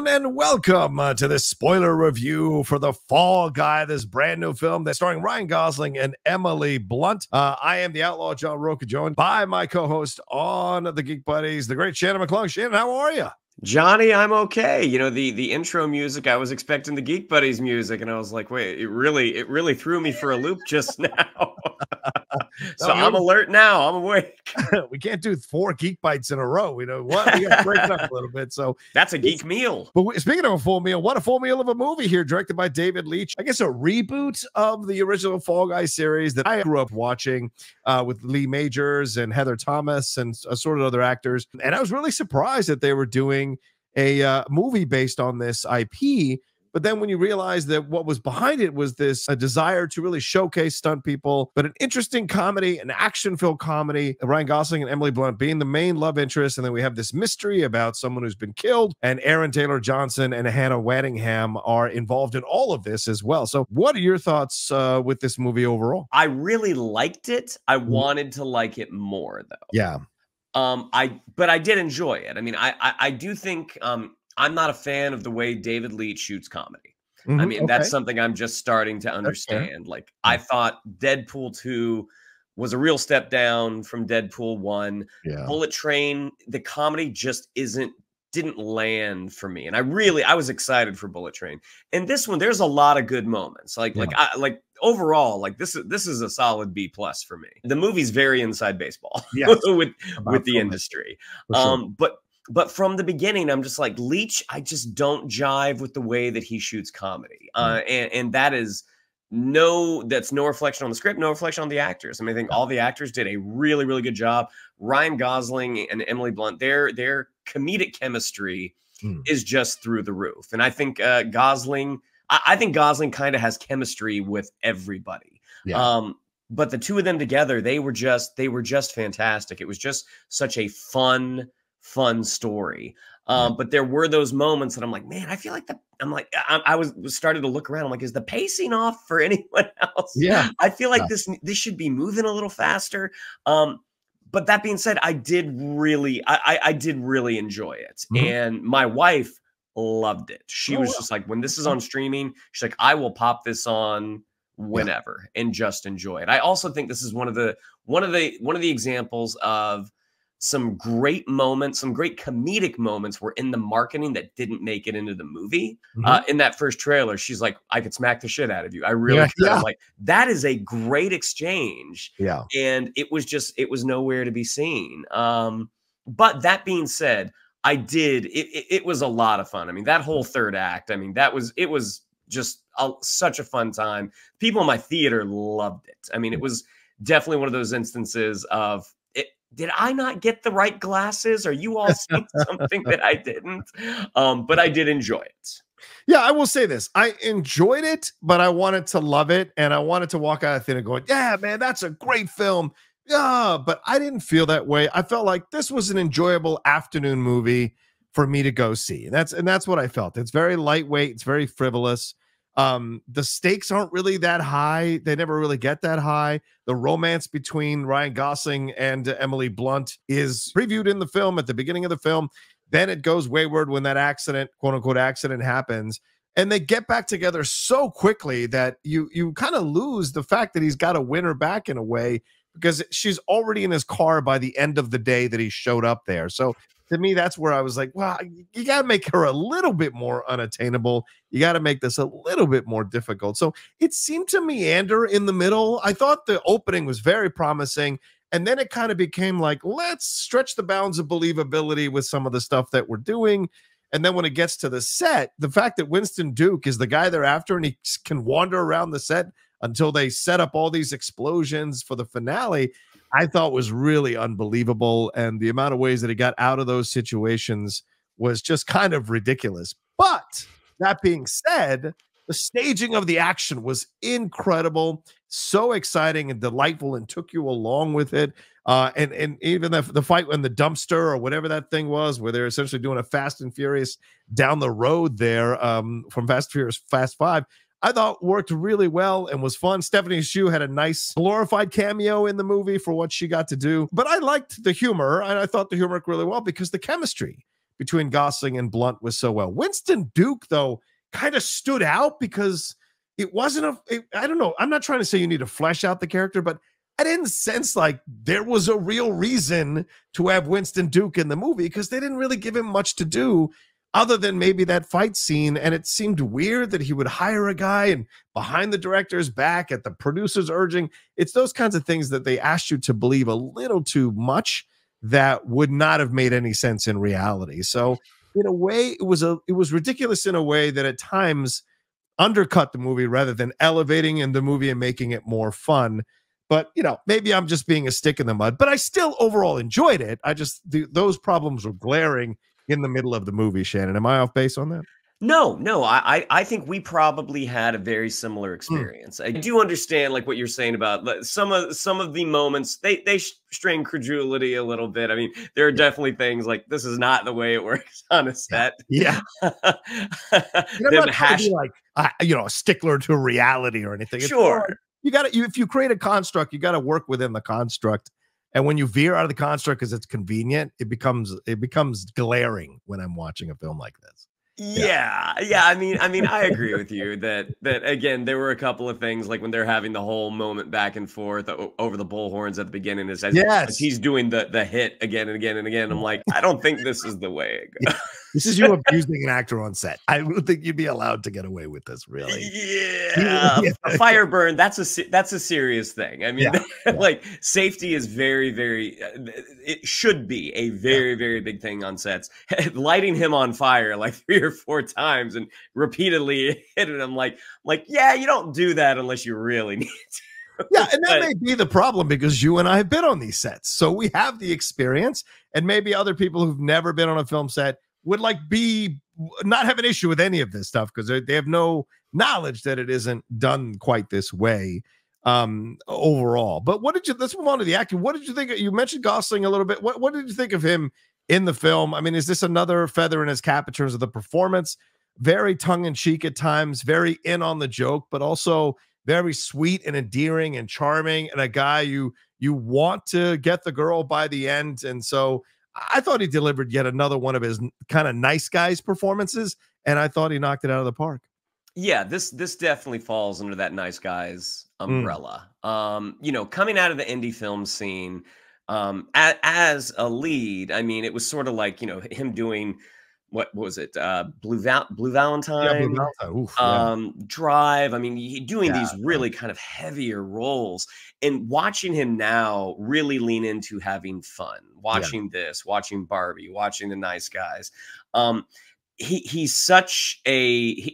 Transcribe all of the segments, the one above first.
everyone, and welcome to this spoiler review for The Fall Guy, this brand new film that's starring Ryan Gosling and Emily Blunt. I am the Outlaw John Rocha, joined by my co-host on the Geek Buddies, the great Shannon McClung. Shannon, how are you? Johnny, I'm okay. You know, the intro music, I was expecting the Geek Buddies music, and I was like, wait, it really threw me for a loop just now. So I'm alert now. I'm awake. We can't do 4 Geek Bites in a row. You know what? We got to break it up a little bit. So that's a geek meal. But speaking of a full meal, what a full meal of a movie here, directed by David Leitch. I guess a reboot of the original Fall Guy series that I grew up watching with Lee Majors and Heather Thomas and assorted other actors. And I was really surprised that they were doing a movie based on this IP. But then when you realize that what was behind it was this a desire to really showcase stunt people, but an interesting comedy, an action-filled comedy, Ryan Gosling and Emily Blunt being the main love interest. And then we have this mystery about someone who's been killed, and Aaron Taylor Johnson and Hannah Waddingham are involved in all of this as well. So what are your thoughts with this movie overall? I really liked it. I wanted to like it more, though. Yeah. But I did enjoy it. I mean, I do think I'm not a fan of the way David Leitch shoots comedy. I mean, that's something I'm just starting to understand. Like, I thought Deadpool 2 was a real step down from Deadpool 1. Yeah. Bullet Train, the comedy just didn't land for me. And I was excited for Bullet Train. And this one, there's a lot of good moments. Like overall, like this is a solid B+ for me. The movie's very inside baseball with the industry. Sure. But from the beginning, I'm just like, Leitch, I just don't jive with the way that he shoots comedy. And that's no reflection on the script, no reflection on the actors. I mean, I think all the actors did a really, really good job. Ryan Gosling and Emily Blunt, their comedic chemistry is just through the roof. And I think Gosling kind of has chemistry with everybody. Yeah. But the two of them together, they were just fantastic. It was just such a fun story. But there were those moments that I'm like, man, I feel like I was starting to look around. I'm like, is the pacing off for anyone else? Yeah. I feel like this should be moving a little faster. But that being said, I did really enjoy it. And my wife loved it. She was just like, when this is on streaming, she's like, I will pop this on whenever and just enjoy it. I also think this is one of the examples of some great moments, some great comedic moments were in the marketing that didn't make it into the movie. In that first trailer, she's like, I could smack the shit out of you. I really could. I'm like, that is a great exchange. Yeah. And it was nowhere to be seen. But that being said, it was a lot of fun. I mean, that whole third act, I mean, it was just such a fun time. People in my theater loved it. I mean, it was definitely one of those instances of, did I not get the right glasses? Are you all seeing something that I didn't? But I did enjoy it. Yeah, I will say this. I enjoyed it, but I wanted to love it. And I wanted to walk out of the theater going, yeah, man, that's a great film. Yeah, but I didn't feel that way. I felt like this was an enjoyable afternoon movie for me to go see. And that's what I felt. It's very lightweight. It's very frivolous. The stakes aren't really that high. They never really get that high. The romance between Ryan Gosling and Emily Blunt is previewed in the film at the beginning of the film. Then it goes wayward when that accident, quote unquote accident, happens. And they get back together so quickly that you kind of lose the fact that he's got to win her back in a way, because she's already in his car by the end of the day that he showed up there. So to me, that's where I was like, well, you got to make her a little bit more unattainable. You got to make this a little bit more difficult. So it seemed to meander in the middle. I thought the opening was very promising. And then it kind of became like, let's stretch the bounds of believability with some of the stuff that we're doing. And then when it gets to the set, the fact that Winston Duke is the guy they're after and he can wander around the set until they set up all these explosions for the finale, I thought was really unbelievable. And the amount of ways that he got out of those situations was just kind of ridiculous. But that being said, the staging of the action was incredible, so exciting and delightful, and took you along with it. And even the fight in the dumpster or whatever that thing was, where they're essentially doing a Fast and Furious down the road there from Fast and Furious Fast 5, I thought worked really well and was fun. Stephanie Hsu had a nice glorified cameo in the movie for what she got to do. But I liked the humor, and I thought the humor worked really well because the chemistry between Gosling and Blunt was so well. Winston Duke, though, kind of stood out because it wasn't I don't know. I'm not trying to say you need to flesh out the character, but I didn't sense like there was a real reason to have Winston Duke in the movie because they didn't really give him much to do other than maybe that fight scene. And it seemed weird that he would hire a guy and behind the director's back at the producer's urging. It's those kinds of things that they asked you to believe a little too much that would not have made any sense in reality. So in a way, it was ridiculous in a way that at times undercut the movie rather than elevating in the movie and making it more fun. But, you know, maybe I'm just being a stick in the mud, but I still overall enjoyed it. I just, those problems were glaring in the middle of the movie, Shannon. Am I off base on that? No, I think we probably had a very similar experience. I do understand like what you're saying about some of the moments they strain credulity a little bit. I mean, there are definitely things like this is not the way it works on a set. Yeah. I'm not trying to be like you know, a stickler to reality or anything. Sure. You got to if you create a construct, you got to work within the construct. And when you veer out of the construct because it's convenient, it becomes glaring when I'm watching a film like this. Yeah. I mean, I agree with you that again, there were a couple of things like when they're having the whole moment back and forth over the bullhorns at the beginning, as he's doing the hit again and again and again. I'm like, I don't think this is the way it goes. This is you abusing an actor on set. I don't think you'd be allowed to get away with this, really. Yeah, a fire burn. That's a serious thing. I mean, like safety is very, very. It should be a very, very big thing on sets. Lighting him on fire like 3 or 4 times and repeatedly hitting him like, yeah, you don't do that unless you really need to. Yeah, and that may be the problem because you and I have been on these sets, so we have the experience, and maybe other people who've never been on a film set would like not have an issue with any of this stuff because they have no knowledge that it isn't done quite this way overall. But let's move on to the acting. What did you think? You mentioned Gosling a little bit. What did you think of him in the film? I mean, is this another feather in his cap in terms of the performance? Very tongue-in-cheek at times, very in on the joke, but also very sweet and endearing and charming, and a guy you want to get the girl by the end. And so I thought he delivered yet another one of his kind of nice guys performances, and I thought he knocked it out of the park. Yeah, this definitely falls under that nice guys umbrella. You know, coming out of the indie film scene as a lead, I mean, it was sort of like, you know, him doing what was it? Blue Valentine, yeah, Blue Valentine. Oof, Drive. I mean, doing these really kind of heavier roles, and watching him now really lean into having fun, watching this, watching Barbie, watching The Nice Guys. He's such a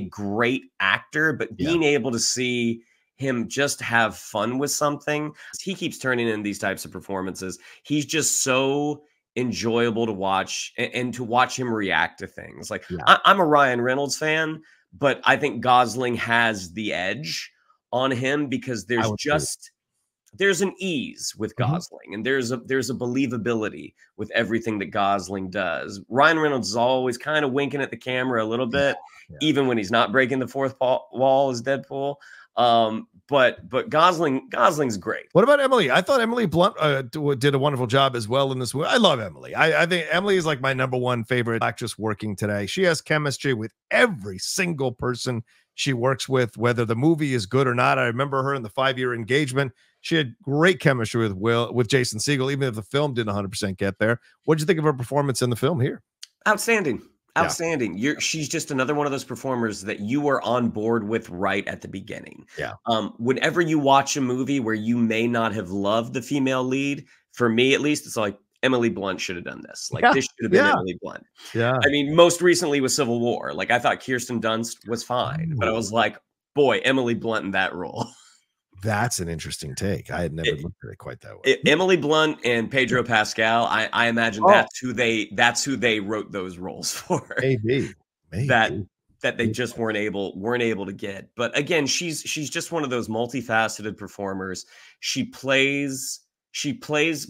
great actor, but being able to see him just have fun with something, he keeps turning in these types of performances. He's just so enjoyable to watch, and to watch him react to things. Like I'm a Ryan Reynolds fan, but I think Gosling has the edge on him because there's an ease with Gosling, and there's a believability with everything that Gosling does. Ryan Reynolds is always kind of winking at the camera a little bit, even when he's not breaking the fourth wall as Deadpool. But Gosling's great. What about Emily? I thought Emily Blunt did a wonderful job as well in this movie. I love Emily. I think Emily is like my #1 favorite actress working today. She has chemistry with every single person she works with, whether the movie is good or not. I remember her in the 5-year Engagement. She had great chemistry with Jason Segel, even if the film didn't 100% get there. What did you think of her performance in the film here? Outstanding. Outstanding. She's just another one of those performers that you are on board with right at the beginning. Yeah. Whenever you watch a movie where you may not have loved the female lead, for me at least, it's like Emily Blunt should have done this. Like this should have been Emily Blunt. Yeah. I mean, most recently with Civil War, like I thought Kirsten Dunst was fine, but I was like, boy, Emily Blunt in that role. That's an interesting take. I had never looked at it quite that way. Emily Blunt and Pedro Pascal, I imagine that's who they wrote those roles for. Maybe. That they just weren't able to get. But again, she's just one of those multifaceted performers. She plays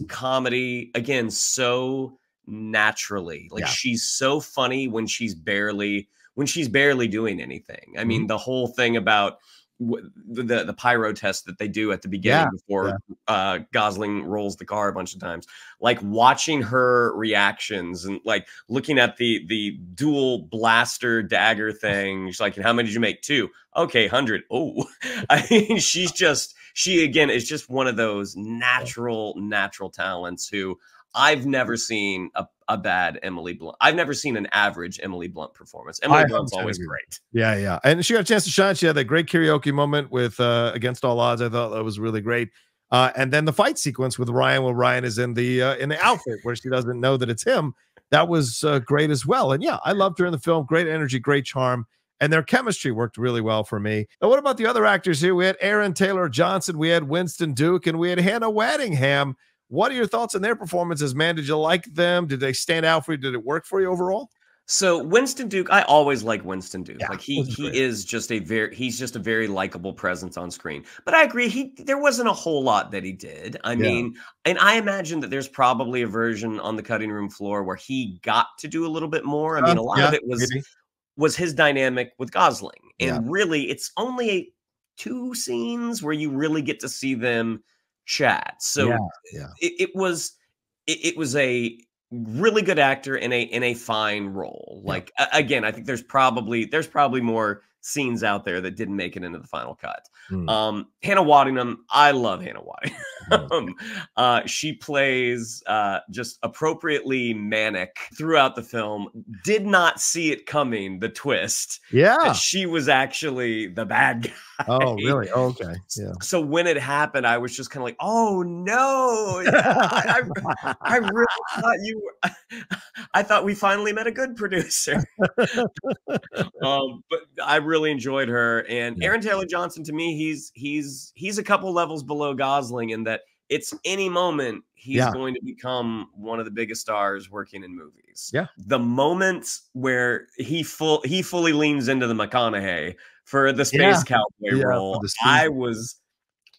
comedy again so naturally. Like she's so funny when she's barely doing anything. I mean, the whole thing about the pyro test that they do at the beginning before Gosling rolls the car a bunch of times. Like watching her reactions and like looking at the dual blaster dagger thing. She's like, how many did you make? 2. Okay, 100. Oh, I mean, she again is just one of those natural talents who I've never seen a bad Emily Blunt. I've never seen an average Emily Blunt performance. Emily Blunt's always great. Yeah. And she got a chance to shine. She had that great karaoke moment with Against All Odds. I thought that was really great. And then the fight sequence with Ryan, where Ryan is in the outfit where she doesn't know that it's him. That was great as well. And yeah, I loved her in the film. Great energy, great charm. And their chemistry worked really well for me. Now, what about the other actors here? We had Aaron Taylor Johnson, we had Winston Duke, and we had Hannah Waddingham. What are your thoughts on their performances, man? Did you like them? Did they stand out for you? Did it work for you overall? So Winston Duke, I always like Winston Duke. Yeah, like he is just he's just a very likable presence on screen. But I agree, there wasn't a whole lot that he did. I mean, and I imagine that there's probably a version on the cutting room floor where he got to do a little bit more. I mean, a lot of it was his dynamic with Gosling. And really, it's only 2 scenes where you really get to see them chat. So it was a really good actor in a fine role. Like again, I think there's probably more scenes out there that didn't make it into the final cut. Hannah Waddingham, I love Hannah Waddingham. She plays just appropriately manic throughout the film. Did not see it coming, the twist. That she was actually the bad guy. Oh, really? Oh, okay. Yeah. So when it happened, I was just kind of like, oh no. I really thought you were, I thought we finally met a good producer. But I really enjoyed her. And Aaron Taylor Johnson, to me, he's a couple levels below Gosling in that it's any moment he's going to become one of the biggest stars working in movies. The moments where he fully leans into the McConaughey for the space cowboy role, I was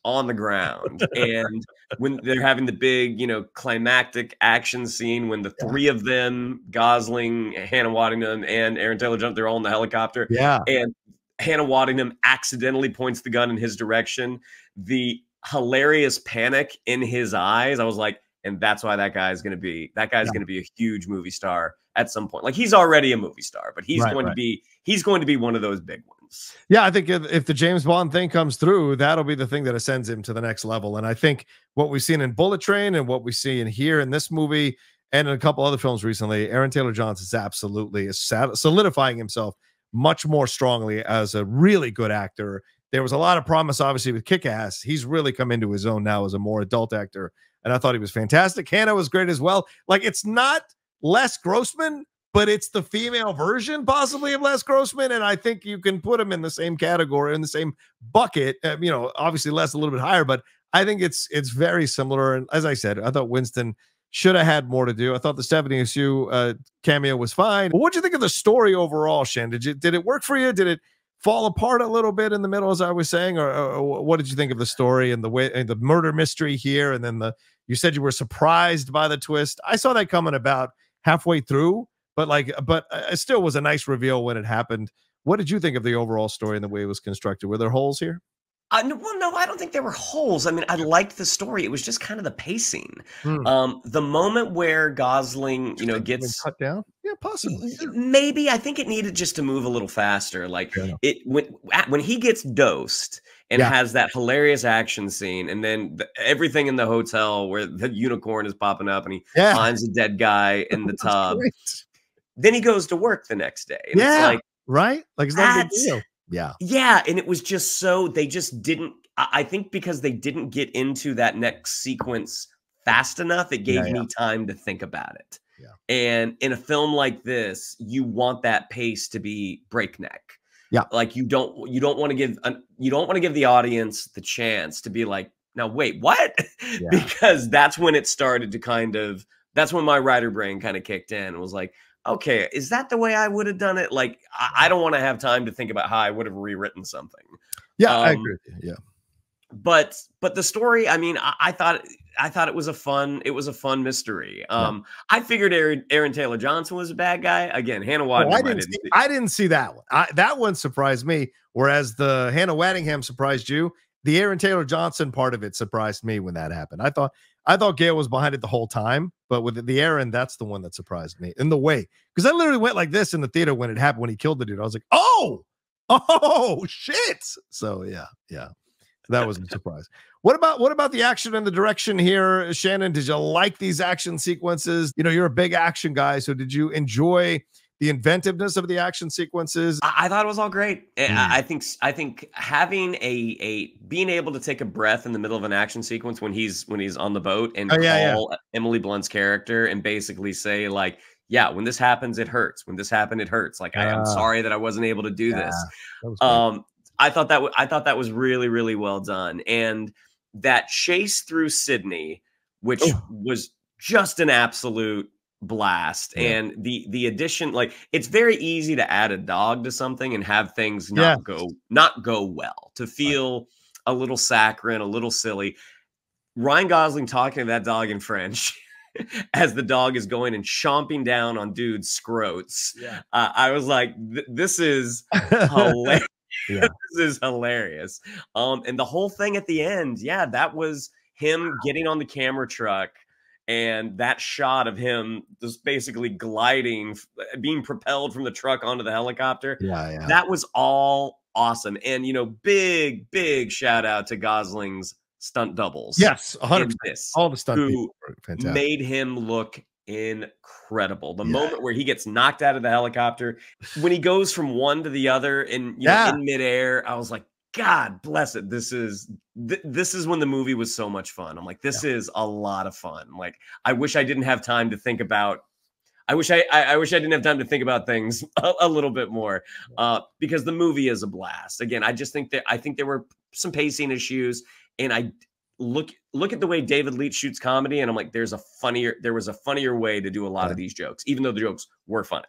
on the ground. And when they're having the big, climactic action scene, when the 3 of them, Gosling, Hannah Waddingham, and Aaron Taylor Johnson, they're all in the helicopter. And Hannah Waddingham accidentally points the gun in his direction. The hilarious panic in his eyes. I was like, and that's why that guy's going to be a huge movie star at some point. Like he's already a movie star, but he's going to be one of those big ones. Yeah, I think if the James Bond thing comes through, that'll be the thing that ascends him to the next level. And I think what we've seen in Bullet Train and what we see in here in this movie and in a couple other films recently, Aaron Taylor Johnson is absolutely solidifying himself much more strongly as a really good actor. There was a lot of promise, obviously, with Kick-Ass. He's really come into his own now as a more adult actor, and I thought he was fantastic. Hannah was great as well. Like, it's not Les Grossman, but it's the female version, possibly, of Les Grossman, and I think you can put him in the same category, in the same bucket. Obviously, Les a little bit higher, but I think it's very similar. And as I said, I thought Winston should have had more to do. I thought the Stephanie Hsu cameo was fine. But what'd you think of the story overall, Shan? Did it work for you? Did it fall apart a little bit in the middle, as I was saying, or what did you think of the story and the way and the murder mystery here? And then you said you were surprised by the twist. I saw that coming about halfway through, but it still was a nice reveal when it happened. What did you think of the overall story and the way it was constructed? Were there holes here? Well, no, I don't think there were holes. I mean, I liked the story. It was just kind of the pacing. The moment where Gosling, gets cut down. Yeah, possibly. Maybe I think it needed just to move a little faster. Like when he gets dosed and has that hilarious action scene, and then everything in the hotel where the unicorn is popping up, and he finds a dead guy in the tub. Then he goes to work the next day. And it's like, right? Like it's not a big deal. Yeah. And it was just so they just didn't, I think because they didn't get into that next sequence fast enough, it gave me time to think about it. And in a film like this, you want that pace to be breakneck. Like you don't want to give the audience the chance to be like, now wait, what? Because that's when it started to that's when my writer brain kind of kicked in and was like, okay, is that the way I would have done it? Like, I don't want to have time to think about how I would have rewritten something. I agree with you. but the story, I mean, I thought it was a fun mystery. I figured Aaron Taylor Johnson was a bad guy. Again, Hannah Waddingham. I didn't see that one. That one surprised me, whereas the Hannah Waddingham surprised you. The Aaron Taylor Johnson part of it surprised me when that happened. I thought Gail was behind it the whole time, but with the Aaron, that's the one that surprised me in the way, because I literally went like this in the theater when it happened, when he killed the dude. I was like, oh shit. So yeah. That was a surprise. What about the action and the direction here, Shannon? Did you like these action sequences? You know, you're a big action guy, so did you enjoy the inventiveness of the action sequences? I thought it was all great. I think having being able to take a breath in the middle of an action sequence when he's on the boat and call Emily Blunt's character and basically say, like, yeah, when this happens, it hurts. When this happened, it hurts. Like, I'm sorry that I wasn't able to do this. I thought that was really, really well done. And that chase through Sydney, which was just an absolute blast. And the addition, like, it's very easy to add a dog to something and have things not go well, to feel a little saccharine, a little silly. Ryan Gosling talking to that dog in French as the dog is going and chomping down on dude's scrotes. I was like, this is hilarious. This is hilarious. And the whole thing at the end, that was him getting on the camera truck, and that shot of him just basically gliding, being propelled from the truck onto the helicopter. That was all awesome. And, you know, big shout out to Gosling's stunt doubles. Yes, 100%. All the stunt people were made him look incredible. The moment where he gets knocked out of the helicopter, when he goes from one to the other and in midair, I was like, God bless it. This is when the movie was so much fun. I'm like, this is a lot of fun. Like, I wish I didn't have time to think about. I wish I didn't have time to think about things a little bit more, because the movie is a blast. Again, I think there were some pacing issues, and I look at the way David Leitch shoots comedy, and I'm like, there was a funnier way to do a lot of these jokes, even though the jokes were funny.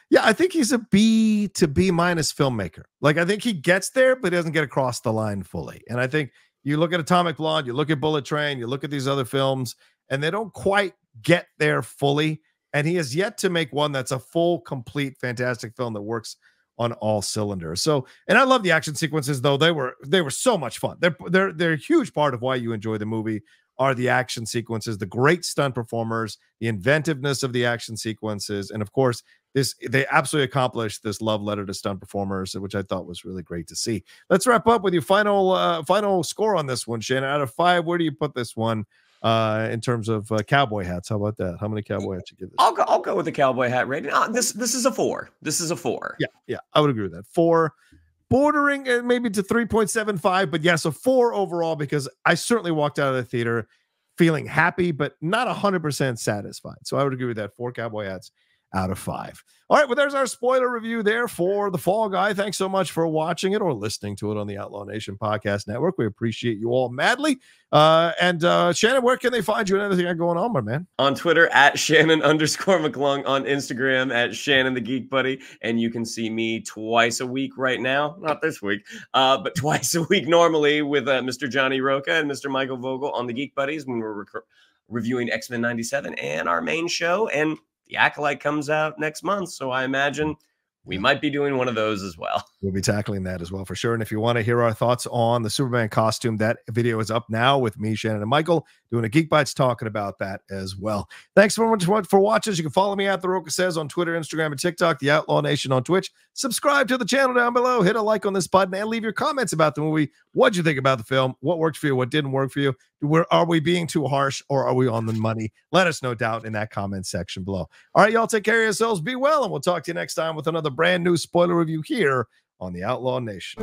Yeah, I think he's a B to B minus filmmaker. Like, I think he gets there, but he doesn't get across the line fully. And I think you look at Atomic Blonde, you look at Bullet Train, you look at these other films, and they don't quite get there fully. And he has yet to make one that's a full, complete, fantastic film that works on all cylinders. So, and I love the action sequences, though. They were so much fun. They're a huge part of why you enjoy the movie, are the action sequences, the great stunt performers, the inventiveness of the action sequences, and of course, they absolutely accomplished this love letter to stunt performers, which I thought was really great to see. Let's wrap up with your final score on this one, Shannon. Out of 5, where do you put this one in terms of cowboy hats? How about that? How many cowboy hats you give this? I'll go with the cowboy hat rating. This is a 4. This is a 4. Yeah, I would agree with that. 4, bordering maybe to 3.75, but yes, a 4 overall, because I certainly walked out of the theater feeling happy, but not 100% satisfied. So I would agree with that. 4 cowboy hats out of 5. All right, well, there's our spoiler review there for The Fall Guy. Thanks so much for watching it or listening to it on the Outlaw Nation Podcast Network. We appreciate you all madly. And Shannon, where can they find you and everything got going on, my man? On Twitter at Shannon_McClung, on Instagram at Shannon the Geek Buddy, and you can see me twice a week right now. Not this week, but twice a week normally with Mr. Johnny Rocha and Mr. Michael Vogel on the Geek Buddies when we're reviewing X-Men 97 and our main show. And The Acolyte comes out next month, so I imagine we might be doing one of those as well. We'll be tackling that as well for sure. And if you want to hear our thoughts on the Superman costume, that video is up now with me, Shannon, and Michael doing a Geek Bites talking about that as well. Thanks so much for watching. You can follow me at The Rocha Says on Twitter, Instagram, and TikTok, The Outlaw Nation on Twitch. Subscribe to the channel down below. Hit a like on this button and leave your comments about the movie. What'd you think about the film? What worked for you? What didn't work for you? Are we being too harsh, or are we on the money? Let us know down in that comment section below. All right, y'all, take care of yourselves. Be well, and we'll talk to you next time with another brand new spoiler review here on the Outlaw Nation.